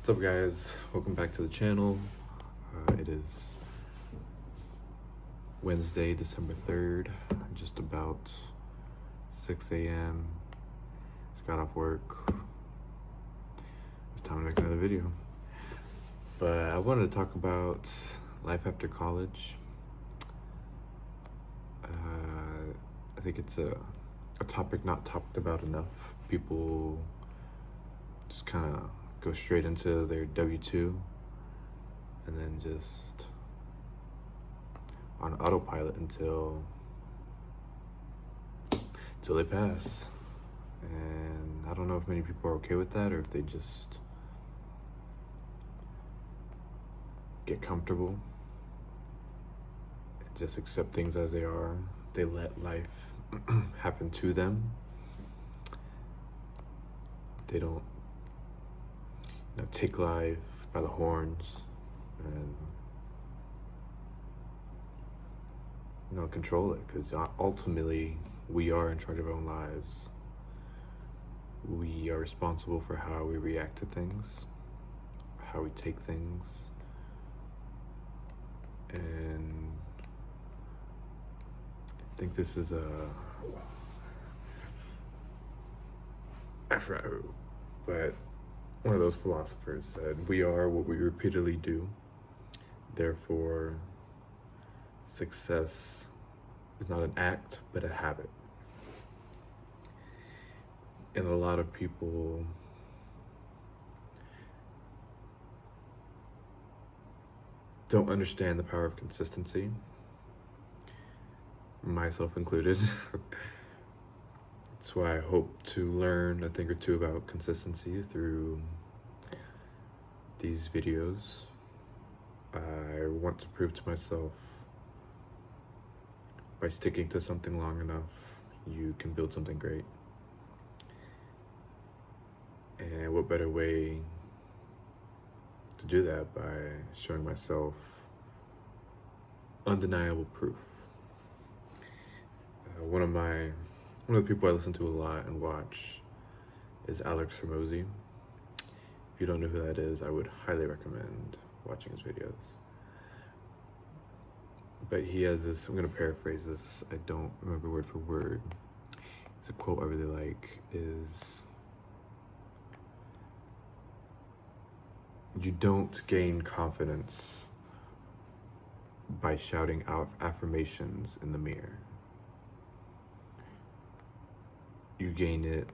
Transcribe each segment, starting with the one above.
What's up, guys? Welcome back to the channel. It is Wednesday, December 3rd, just about 6 a.m. Just got off work. It's time to make another video. But I wanted to talk about life after college. I think it's a topic not talked about enough. People just kind of go straight into their W-2 and then just on autopilot until they pass. And I don't know if many people are okay with that or if they just get comfortable and just accept things as they are. They let life happen to them. They don't take life by the horns and control it, because ultimately we are in charge of our own lives. We are responsible for how we react to things, how we take things, and I think this is but one of those philosophers said, "We are what we repeatedly do. Therefore, success is not an act, but a habit." And a lot of people don't understand the power of consistency, myself included. That's why I hope to learn a thing or two about consistency through these videos. I want to prove to myself by sticking to something long enough, you can build something great. And what better way to do that by showing myself undeniable proof. One of the people I listen to a lot and watch is Alex Hormozy. If you don't know who that is, I would highly recommend watching his videos. But he has this, I'm going to paraphrase this, I don't remember word for word. It's a quote I really like, is, "You don't gain confidence by shouting out affirmations in the mirror. You gain it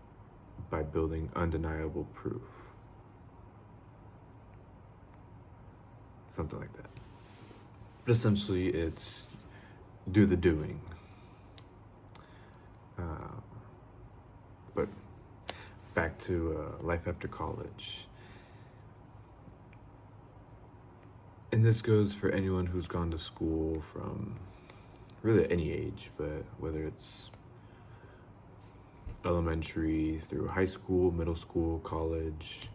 by building undeniable proof." Something like that. But essentially, it's do the doing. But back to life after college. And this goes for anyone who's gone to school from really at any age, but whether it's elementary through high school, middle school, college.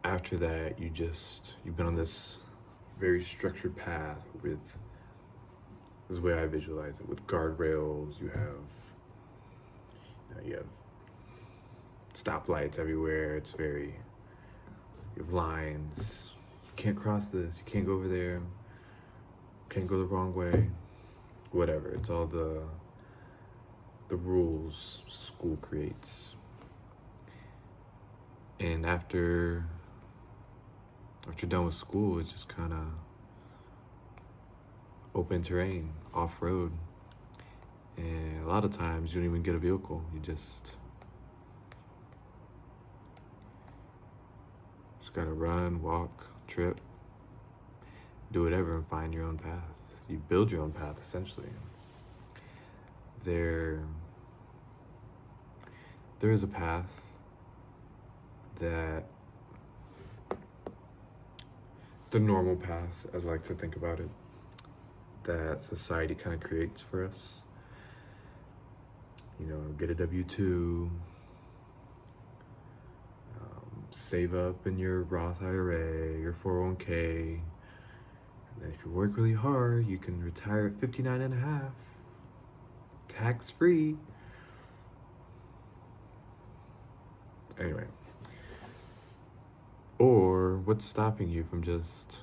After that, you've been on this very structured path with, this is the way I visualize it, with guardrails. You have stoplights everywhere. You have lines. You can't cross this, you can't go over there, you can't go the wrong way, whatever. It's all the rules school creates. And after you're done with school, it's just kind of open terrain, off-road. And a lot of times you don't even get a vehicle. You just gotta run, walk, trip, do whatever and find your own path. You build your own path, essentially. There is a path that, the normal path, as I like to think about it, that society kind of creates for us. Get a W-2, save up in your Roth IRA, your 401k, and then if you work really hard, you can retire at 59 and a half, tax-free. Anyway, Or what's stopping you from just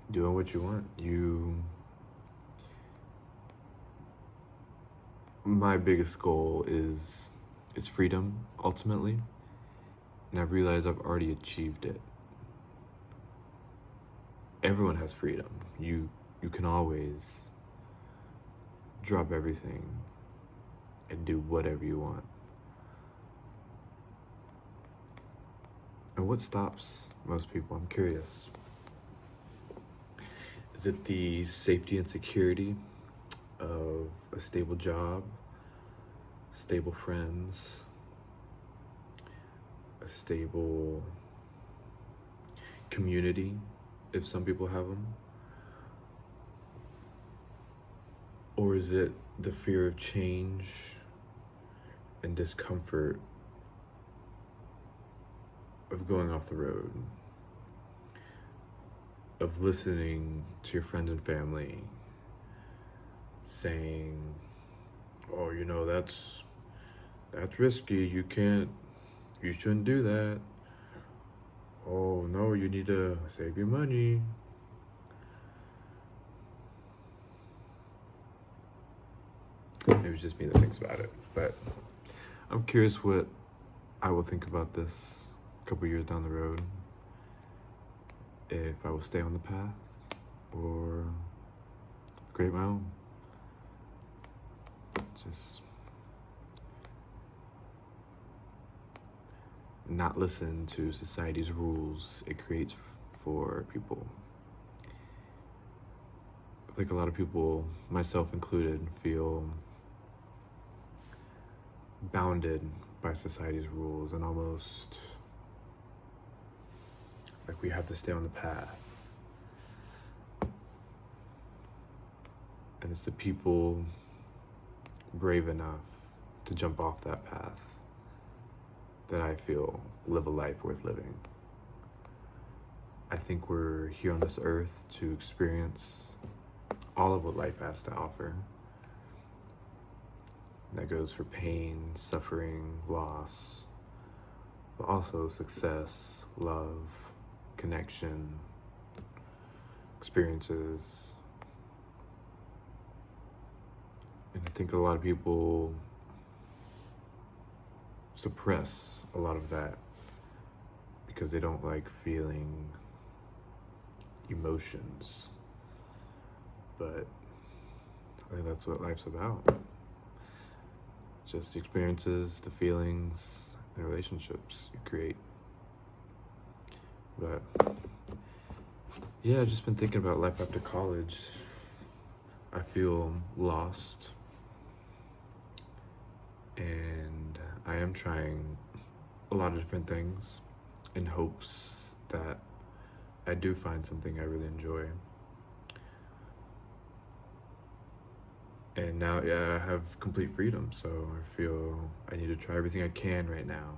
doing what you want? My biggest goal is freedom ultimately, and I've realized I've already achieved it. Everyone has freedom. You can always drop everything and do whatever you want. And what stops most people? I'm curious. Is it the safety and security of a stable job, stable friends, a stable community, if some people have them? Or is it the fear of change and discomfort of going off the road, of listening to your friends and family saying, oh, that's risky, you shouldn't do that. Oh no, you need to save your money. Maybe it's just me that thinks about it, but I'm curious what I will think about this a couple years down the road, if I will stay on the path or create my own. Just not listen to society's rules it creates for people. I think a lot of people, myself included, feel bounded by society's rules and almost like we have to stay on the path. And it's the people brave enough to jump off that path that I feel live a life worth living. I think we're here on this earth to experience all of what life has to offer. And that goes for pain, suffering, loss, but also success, love, connection, experiences. And I think a lot of people suppress a lot of that because they don't like feeling emotions. But I think that's what life's about. Just the experiences, the feelings, and relationships you create. But yeah, I've just been thinking about life after college. I feel lost, and I am trying a lot of different things in hopes that I do find something I really enjoy. And now, yeah, I have complete freedom, so I feel I need to try everything I can right now.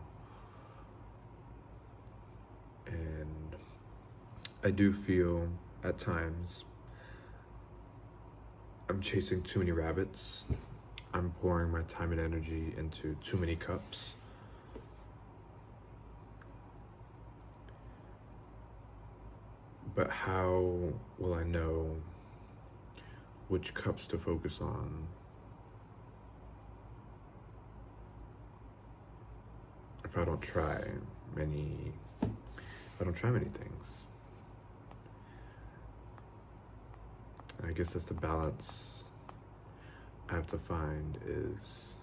And I do feel at times I'm chasing too many rabbits. I'm pouring my time and energy into too many cups. But how will I know which cups to focus on if I don't try many things? And I guess that's the balance I have to find, is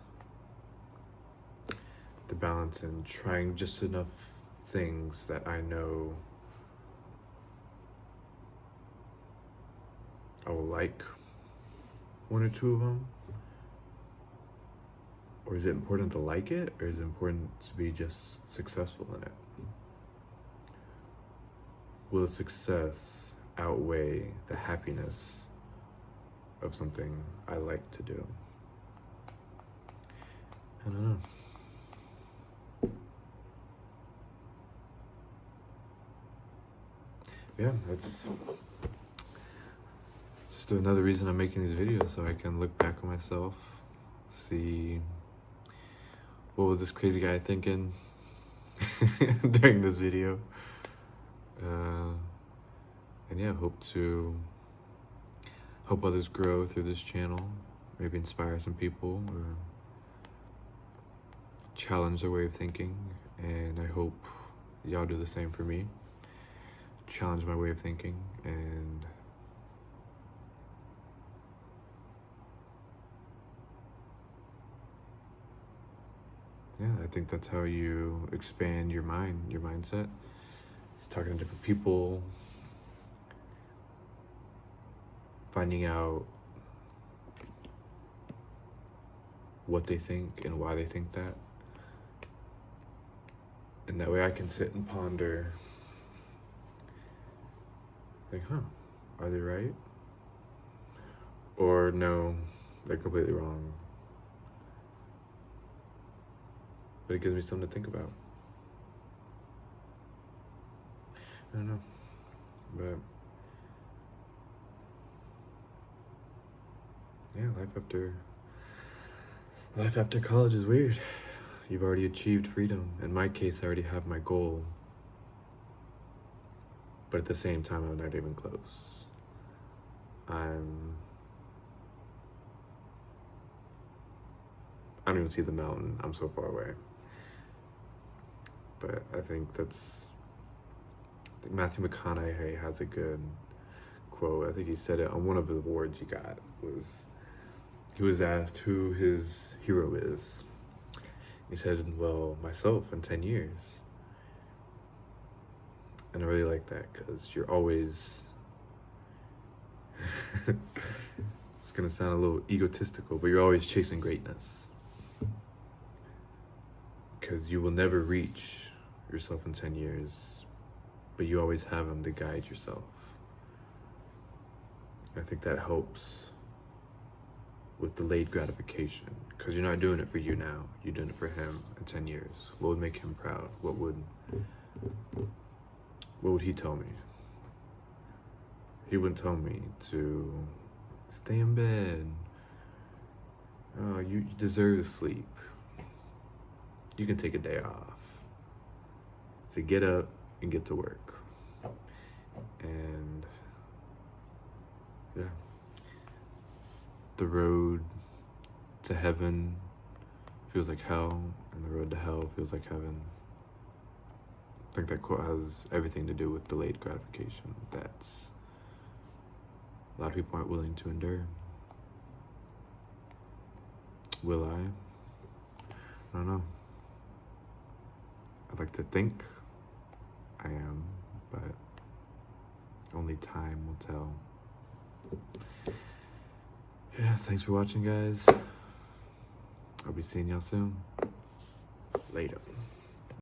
the balance in trying just enough things that I know I will like one or two of them. Or is it important to like it, or is it important to be just successful in it? Will the success outweigh the happiness of something I like to do? I don't know. Yeah, that's just another reason I'm making these videos, so I can look back on myself, see what was this crazy guy thinking during this video. And yeah, hope others grow through this channel, maybe inspire some people or challenge their way of thinking. And I hope y'all do the same for me. Challenge my way of thinking, and yeah, I think that's how you expand your mindset. It's talking to different people, finding out what they think and why they think that. And that way I can sit and ponder, think, are they right? Or no, they're completely wrong. But it gives me something to think about. I don't know. But yeah, life after college is weird. You've already achieved freedom. In my case, I already have my goal. But at the same time, I'm not even close. I don't even see the mountain. I'm so far away. But I think Matthew McConaughey has a good quote. I think he said it on one of the awards he got. He was asked who his hero is. He said, well, myself in 10 years. And I really like that, because you're always, it's gonna sound a little egotistical, but you're always chasing greatness. Because you will never reach yourself in 10 years, but you always have him to guide yourself. I think that helps with delayed gratification, because you're not doing it for you now, you're doing it for him in 10 years. What would make him proud? What would he tell me? He wouldn't tell me to stay in bed. Oh, you deserve to sleep. You can take a day off. So get up and get to work. And yeah, the road to heaven feels like hell, and the road to hell feels like heaven. I think that quote has everything to do with delayed gratification. That's a lot of people aren't willing to endure. Will I? I don't know. I'd like to think I am, but only time will tell. Yeah, thanks for watching, guys. I'll be seeing y'all soon. Later.